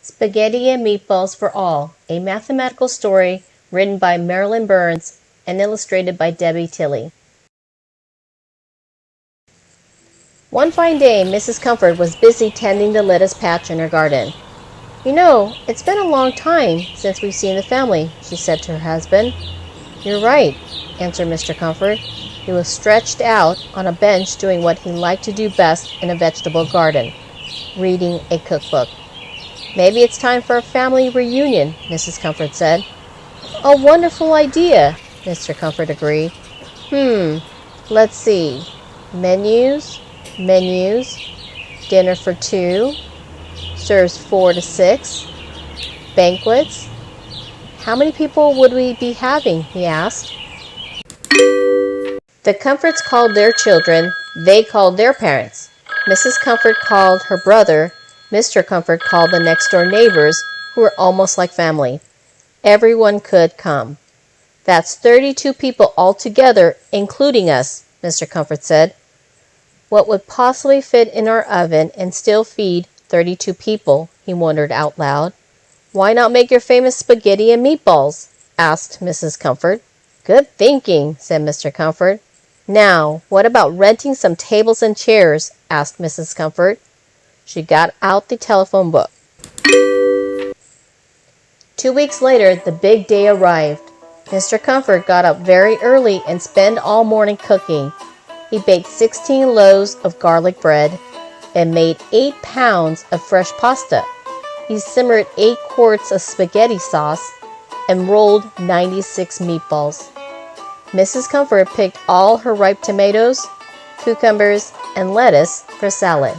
Spaghetti and Meatballs for All, a mathematical story written by Marilyn Burns and illustrated by Tilley. One fine day, Mrs. Comfort was busy tending the lettuce patch in her garden. "You know, it's been a long time since we've seen the family," she said to her husband. "You're right," answered Mr. Comfort. He was stretched out on a bench doing what he liked to do best in a vegetable garden, reading a cookbook. "Maybe it's time for a family reunion," Mrs. Comfort said. "A wonderful idea," Mr. Comfort agreed. Let's see. Menus, dinner for two, serves 4 to 6, banquets. How many people would we be having?" he asked. The Comforts called their children, they called their parents. Mrs. Comfort called her brother, Mr. Comfort called the next-door neighbors, who were almost like family. Everyone could come. "That's 32 people altogether, including us," Mr. Comfort said. What would possibly fit in our oven and still feed 32 people, he wondered out loud. "Why not make your famous spaghetti and meatballs?" asked Mrs. Comfort. "Good thinking," said Mr. Comfort. "Now, what about renting some tables and chairs?" asked Mrs. Comfort. She got out the telephone book. 2 weeks later, the big day arrived. Mr. Comfort got up very early and spent all morning cooking. He baked 16 loaves of garlic bread and made 8 pounds of fresh pasta. He simmered 8 quarts of spaghetti sauce and rolled 96 meatballs. Mrs. Comfort picked all her ripe tomatoes, cucumbers, and lettuce for salad.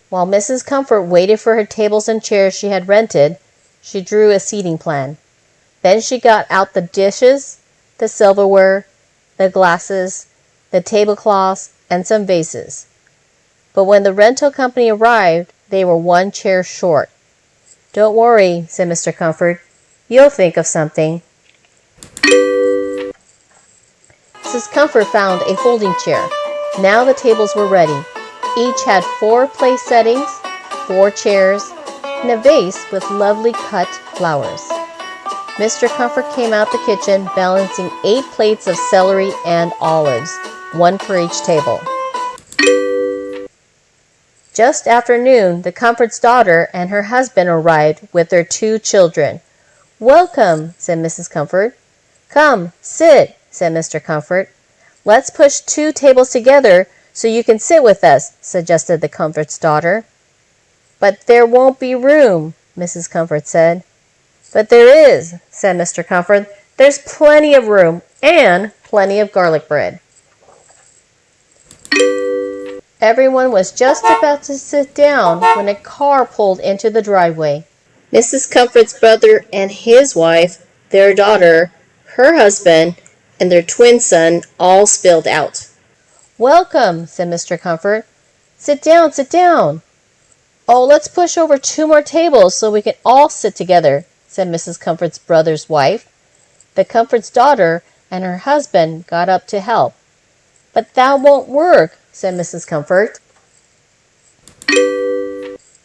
While Mrs. Comfort waited for her tables and chairs she had rented, she drew a seating plan. Then she got out the dishes, the silverware, the glasses, the tablecloths, and some vases. But when the rental company arrived, they were 1 chair short. "Don't worry," said Mr. Comfort. "You'll think of something." Mrs. Comfort found a folding chair. Now the tables were ready. Each had 4 place settings, 4 chairs, and a vase with lovely cut flowers. Mr. Comfort came out the kitchen, balancing 8 plates of celery and olives, 1 for each table. Just after noon, the Comfort's daughter and her husband arrived with their 2 children. "Welcome," said Mrs. Comfort. "Come, sit," said Mr. Comfort. "Let's push 2 tables together so you can sit with us," suggested the Comfort's daughter. "But there won't be room," Mrs. Comfort said. "But there is," said Mr. Comfort. "There's plenty of room and plenty of garlic bread." Everyone was just about to sit down when a car pulled into the driveway. Mrs. Comfort's brother and his wife, their daughter, her husband, and their twin son all spilled out. "Welcome," said Mr. Comfort. Sit down, sit down." "Oh, let's push over 2 more tables so we can all sit together," said Mrs. Comfort's brother's wife. The Comfort's daughter and her husband got up to help. "But that won't work," said Mrs. Comfort.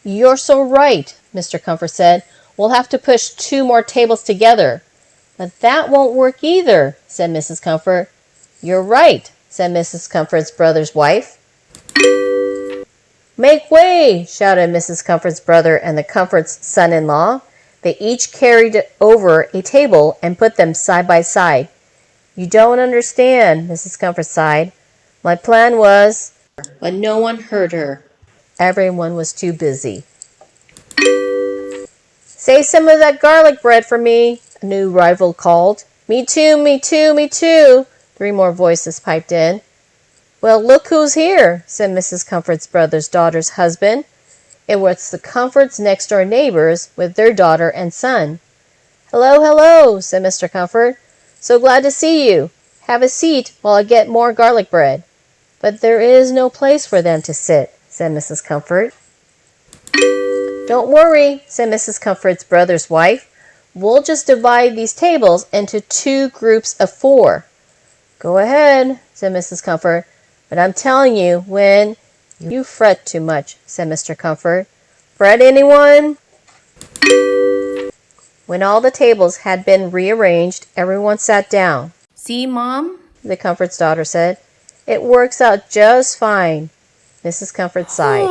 "You're so right," Mr. Comfort said. "We'll have to push 2 more tables together." "But that won't work either," said Mrs. Comfort. "You're right," said Mrs. Comfort's brother's wife. "Make way!" shouted Mrs. Comfort's brother and the Comfort's son-in-law. They each carried over a table and put them side by side. "You don't understand," Mrs. Comfort sighed. "My plan was—" But no one heard her. Everyone was too busy. "Save some of that garlic bread for me," a new rival called. "Me too, me too, me too," 3 more voices piped in. "Well, look who's here," said Mrs. Comfort's brother's daughter's husband. It was the Comfort's next-door neighbors with their daughter and son. "Hello, hello," said Mr. Comfort. "So glad to see you. Have a seat while I get more garlic bread." "But there is no place for them to sit," said Mrs. Comfort. "Don't worry," said Mrs. Comfort's brother's wife. "We'll just divide these tables into 2 groups of 4. "Go ahead," said Mrs. Comfort. "But I'm telling you, when—" "You fret too much," said Mr. Comfort. Bread, anyone? When all the tables had been rearranged, everyone sat down. See, Mom? The Comfort's daughter said. It works out just fine. Mrs. Comfort sighed.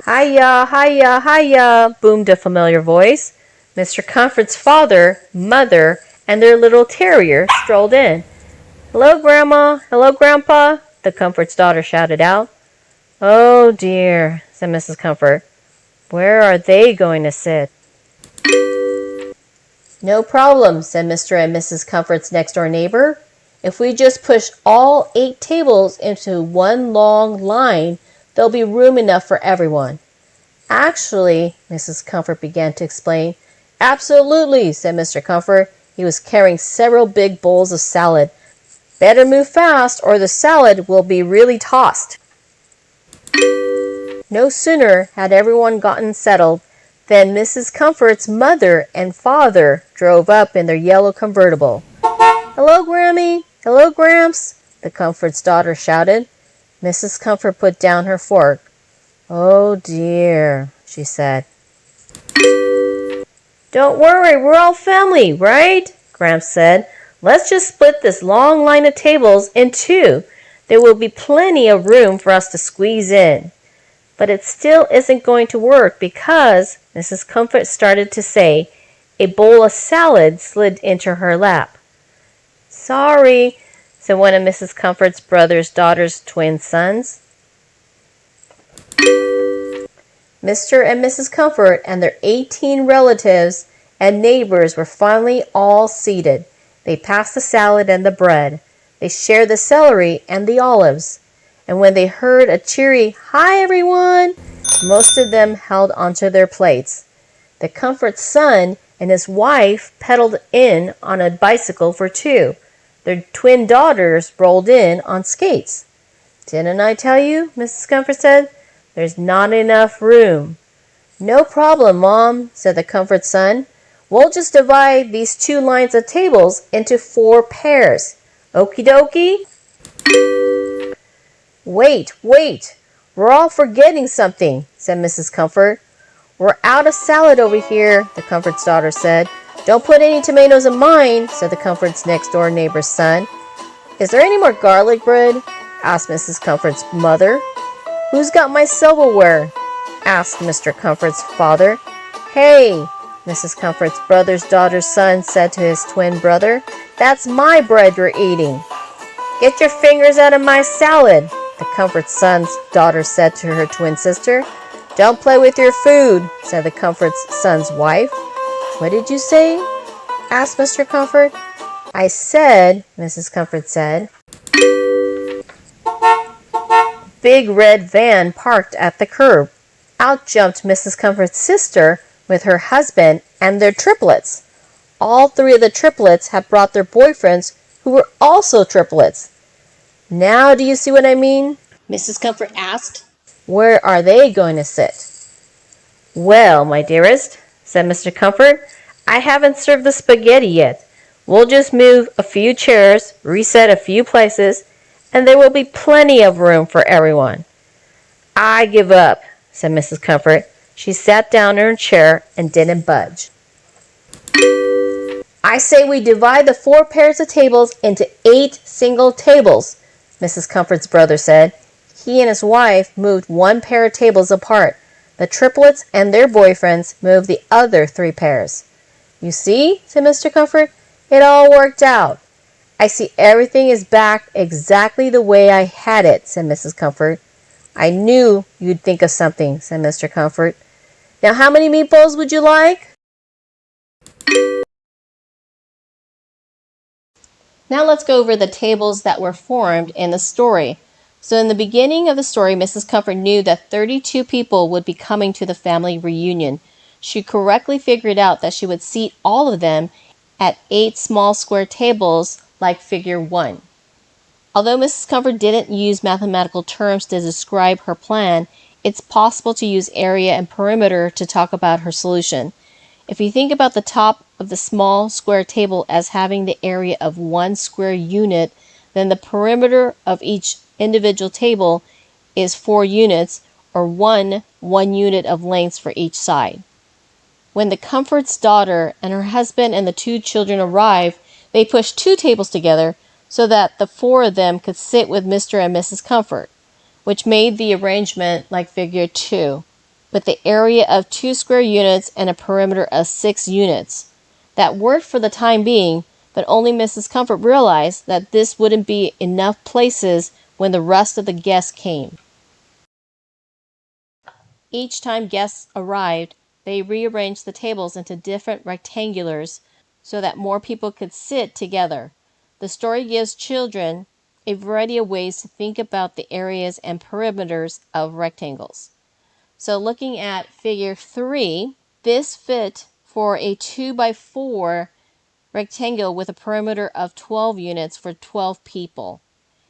Hiya, hiya, hiya, boomed a familiar voice. Mr. Comfort's father, mother, and their little terrier strolled in. Hello, Grandma. Hello, Grandpa, the Comfort's daughter shouted out. Oh, dear, said Mrs. Comfort. Where are they going to sit? No problem, said Mr. and Mrs. Comfort's next-door neighbor. If we just push all 8 tables into one long line, there'll be room enough for everyone. Actually, Mrs. Comfort began to explain. Absolutely, said Mr. Comfort. He was carrying several big bowls of salad. Better move fast or the salad will be really tossed. No sooner had everyone gotten settled than Mrs. Comfort's mother and father drove up in their yellow convertible. Hello, Grammy. Hello, Gramps, the Comfort's daughter shouted. Mrs. Comfort put down her fork. Oh, dear, she said. Don't worry, we're all family, right? Gramps said. Let's just split this long line of tables in 2. There will be plenty of room for us to squeeze in. But it still isn't going to work because, Mrs. Comfort started to say, a bowl of salad slid into her lap. Sorry, said one of Mrs. Comfort's brother's daughter's twin sons. Mr. and Mrs. Comfort and their 18 relatives and neighbors were finally all seated. They passed the salad and the bread. They shared the celery and the olives. And when they heard a cheery, "Hi, everyone," most of them held onto their plates. The Comfort's son and his wife pedaled in on a bicycle for 2. Their twin daughters rolled in on skates. Didn't I tell you, Mrs. Comfort said, there's not enough room. No problem, Mom, said the Comfort's son. We'll just divide these 2 lines of tables into 4 pairs. Okie dokie? Wait, we're all forgetting something, said Mrs. Comfort. We're out of salad over here, the Comfort's daughter said. Don't put any tomatoes in mine, said the Comfort's next-door neighbor's son. Is there any more garlic bread? Asked Mrs. Comfort's mother. Who's got my silverware? Asked Mr. Comfort's father. Hey, Mrs. Comfort's brother's daughter's son said to his twin brother. That's my bread you're eating. Get your fingers out of my salad, the Comfort's son's daughter said to her twin sister. Don't play with your food, said the Comfort's son's wife. What did you say? Asked Mr. Comfort. I said, Mrs. Comfort said. Big red van parked at the curb. Out jumped Mrs. Comfort's sister with her husband and their triplets. All 3 of the triplets had brought their boyfriends who were also triplets. Now do you see what I mean? Mrs. Comfort asked. Where are they going to sit? Well, my dearest, said Mr. Comfort, I haven't served the spaghetti yet. We'll just move a few chairs, reset a few places, and there will be plenty of room for everyone. I give up, said Mrs. Comfort. She sat down in her chair and didn't budge. I say we divide the 4 pairs of tables into 8 single tables, Mrs. Comfort's brother said. He and his wife moved 1 pair of tables apart. The triplets and their boyfriends moved the other 3 pairs. You see, said Mr. Comfort, it all worked out. I see everything is back exactly the way I had it, said Mrs. Comfort. I knew you'd think of something, said Mr. Comfort. Now how many meatballs would you like? Now let's go over the tables that were formed in the story. So in the beginning of the story, Mrs. Comfort knew that 32 people would be coming to the family reunion. She correctly figured out that she would seat all of them at 8 small square tables like figure 1. Although Mrs. Comfort didn't use mathematical terms to describe her plan, it's possible to use area and perimeter to talk about her solution. If you think about the top of the small square table as having the area of 1 square unit, then the perimeter of each individual table is 4 units, or one unit of length for each side. When the Comfort's daughter and her husband and the 2 children arrived, they pushed 2 tables together so that the 4 of them could sit with Mr. and Mrs. Comfort, which made the arrangement like figure 2, with the area of 2 square units and a perimeter of 6 units. That worked for the time being, but only Mrs. Comfort realized that this wouldn't be enough places when the rest of the guests came. Each time guests arrived, they rearranged the tables into different rectangulars so that more people could sit together. The story gives children a variety of ways to think about the areas and perimeters of rectangles. So looking at figure 3, this fit for a 2x4 rectangle with a perimeter of 12 units for 12 people.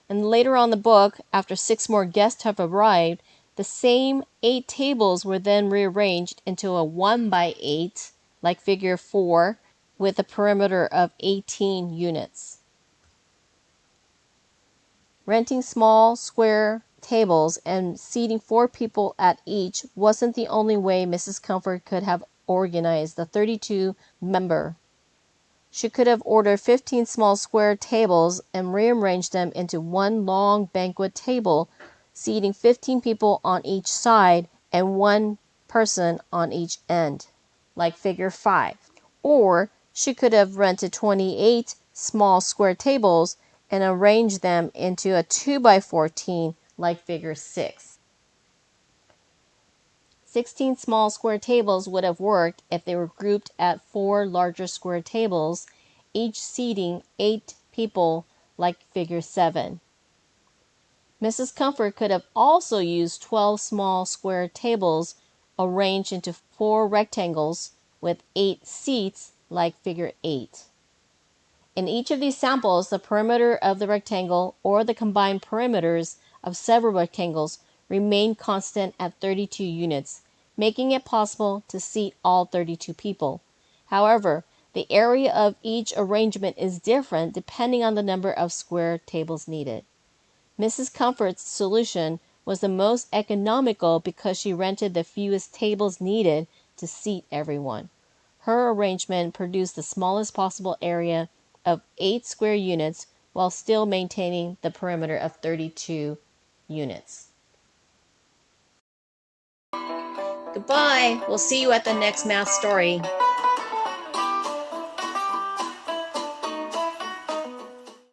And later on in the book, after 6 more guests have arrived, the same 8 tables were then rearranged into a 1x8, like figure 4, with a perimeter of 18 units. Renting small square tables and seating 4 people at each wasn't the only way Mrs. Comfort could have organized the 32-member. She could have ordered 15 small square tables and rearranged them into one long banquet table, seating 15 people on each side and 1 person on each end, like figure 5. Or she could have rented 28 small square tables and arranged them into a 2x14, like figure 6. 16 small square tables would have worked if they were grouped at 4 larger square tables, each seating 8 people, like figure 7. Mrs. Comfort could have also used 12 small square tables arranged into 4 rectangles with 8 seats, like figure 8. In each of these samples, the perimeter of the rectangle or the combined perimeters of several rectangles remained constant at 32 units, making it possible to seat all 32 people. However, the area of each arrangement is different depending on the number of square tables needed. Mrs. Comfort's solution was the most economical because she rented the fewest tables needed to seat everyone. Her arrangement produced the smallest possible area of 8 square units while still maintaining the perimeter of 32 units. Goodbye. We'll see you at the next math story.